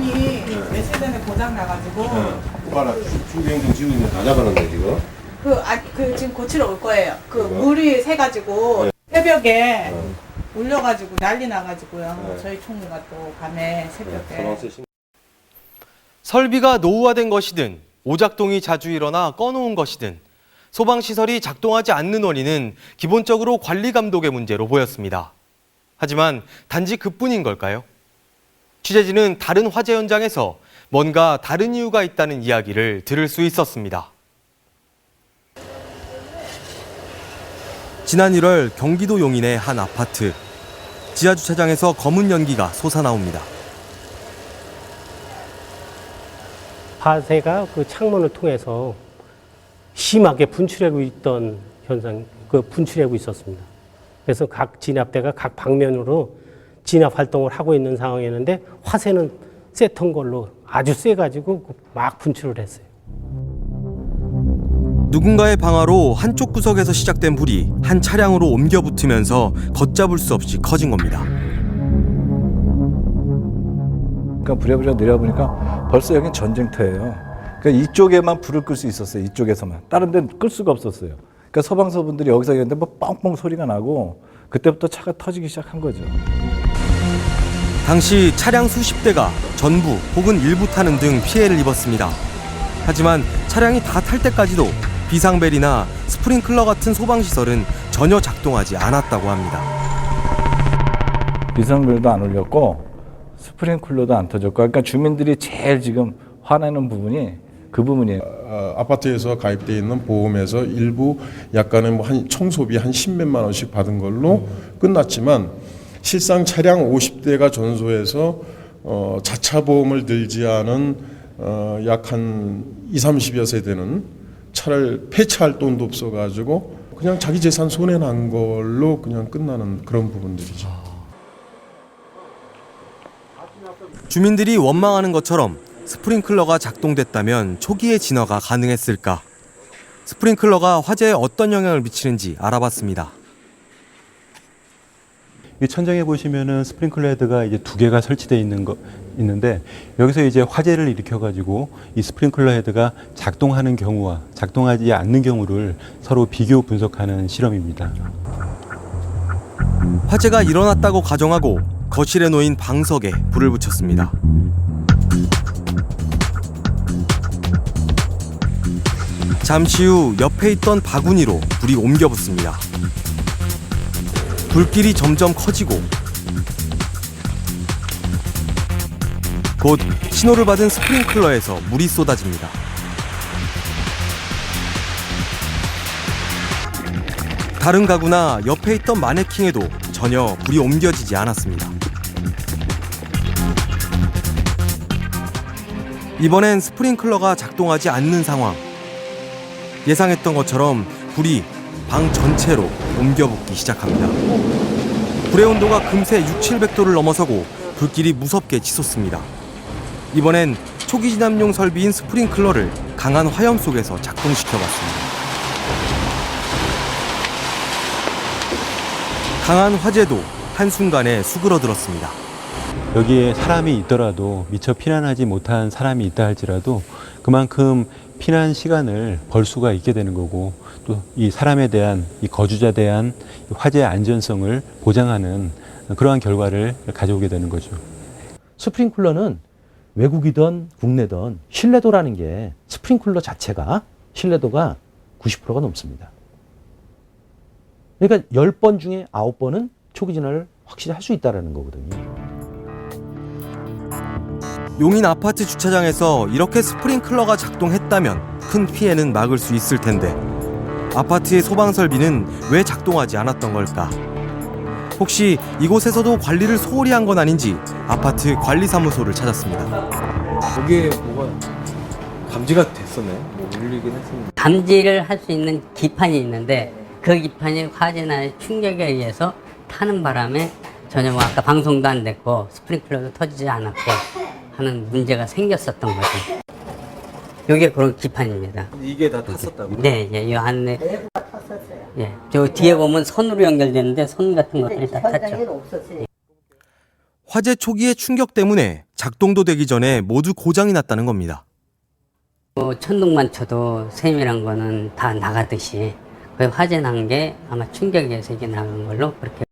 문이 며칠 전에 고장 나가지고 봐라, 중대형증 지고 있는 다 잡아놨네 지금. 지금 고치러 올 거예요. 물이 새가지고 새벽에 울려가지고 난리 나가지고요. 저희 총무가 또 밤에 새벽에. 설비가 노후화된 것이든 오작동이 자주 일어나 꺼놓은 것이든 소방시설이 작동하지 않는 원인은 기본적으로 관리 감독의 문제로 보였습니다. 하지만 단지 그뿐인 걸까요? 취재진은 다른 화재 현장에서 뭔가 다른 이유가 있다는 이야기를 들을 수 있었습니다. 지난 1월 경기도 용인의 한 아파트. 지하주차장에서 검은 연기가 솟아나옵니다. 화재가 그 창문을 통해서 심하게 분출하고 있던 현상, 분출하고 있었습니다. 그래서 각 진압대가 각 방면으로 진압 활동을 하고 있는 상황이었는데 화재는 셌던 걸로 아주 세가지고 막 분출을 했어요. 누군가의 방화로 한쪽 구석에서 시작된 불이 한 차량으로 옮겨 붙으면서 걷잡을 수 없이 커진 겁니다. 그러니까 부랴부랴 내려보니까 벌써 여긴 전쟁터예요. 그러니까 이쪽에만 불을 끌 수 있었어요. 이쪽에서만. 다른 데는 끌 수가 없었어요. 그러니까 소방서분들이 여기서 있는데 뭐 뻥뻥 소리가 나고 그때부터 차가 터지기 시작한 거죠. 당시 차량 수십 대가 전부 혹은 일부 타는 등 피해를 입었습니다. 하지만 차량이 다 탈 때까지도 비상벨이나 스프링클러 같은 소방시설은 전혀 작동하지 않았다고 합니다. 비상벨도 안 울렸고 스프링클러도 안 터졌고, 그러니까 주민들이 제일 지금 화내는 부분이 그 부분이에요. 아파트에서 가입되어 있는 보험에서 일부 약간의 뭐 총소비 한 10몇만 원씩 받은 걸로 끝났지만 실상 차량 50대가 전소해서 자차 보험을 들지 않은 약 한 20, 30여 세대는 차를 폐차할 돈도 없어가지고 그냥 자기 재산 손해난 걸로 그냥 끝나는 그런 부분들이죠. 주민들이 원망하는 것처럼 스프링클러가 작동됐다면 초기의 진화가 가능했을까? 스프링클러가 화재에 어떤 영향을 미치는지 알아봤습니다. 이 천장에 보시면은 스프링클러 헤드가 이제 2개가 설치되어 있는데 여기서 이제 화재를 일으켜가지고 이 스프링클러 헤드가 작동하는 경우와 작동하지 않는 경우를 서로 비교 분석하는 실험입니다. 화재가 일어났다고 가정하고 거실에 놓인 방석에 불을 붙였습니다. 잠시 후 옆에 있던 바구니로 불이 옮겨 붙습니다. 불길이 점점 커지고 곧 신호를 받은 스프링클러에서 물이 쏟아집니다. 다른 가구나 옆에 있던 마네킹에도 전혀 불이 옮겨지지 않았습니다. 이번엔 스프링클러가 작동하지 않는 상황. 예상했던 것처럼 불이 방 전체로 옮겨붙기 시작합니다. 불의 온도가 금세 600~700도를 넘어서고 불길이 무섭게 치솟습니다. 이번엔 초기 진압용 설비인 스프링클러를 강한 화염 속에서 작동시켜봤습니다. 강한 화재도 한순간에 수그러들었습니다. 여기에 사람이 있더라도 미처 피난하지 못한 사람이 있다 할지라도 그만큼 피난 시간을 벌 수가 있게 되는 거고, 또 이 사람에 대한, 이 거주자에 대한 화재 안전성을 보장하는 그러한 결과를 가져오게 되는 거죠. 스프링클러는 외국이든 국내든 신뢰도라는 게 스프링클러 자체가 신뢰도가 90%가 넘습니다. 그러니까 10번 중에 9번은 초기 진화를 확실히 할 수 있다는 거거든요. 용인 아파트 주차장에서 이렇게 스프링클러가 작동했다면 큰 피해는 막을 수 있을 텐데 아파트의 소방 설비는 왜 작동하지 않았던 걸까? 혹시 이곳에서도 관리를 소홀히 한 건 아닌지 아파트 관리사무소를 찾았습니다. 거기에 뭐가 감지가 됐었네. 뭐 울리긴 했었는데. 감지를 할 수 있는 기판이 있는데 그 기판이 화재나 충격에 의해서 타는 바람에 전혀 뭐 아까 방송도 안 됐고 스프링클러도 터지지 않았고 하는 문제가 생겼었던 거죠. 이게 그런 기판입니다. 이게 다 탔었다고요? 네, 이 안에 내부가 탔었어요. 예, 저 뒤에 보면 선으로 연결되는데 선 같은 것들이 다 탔죠. 화재 초기의 충격 때문에 작동도 되기 전에 모두 고장이 났다는 겁니다. 천둥만 쳐도 세밀한 거는 다 나가듯이 그 화재 난 게 아마 충격에서 이게 나간 걸로 그렇게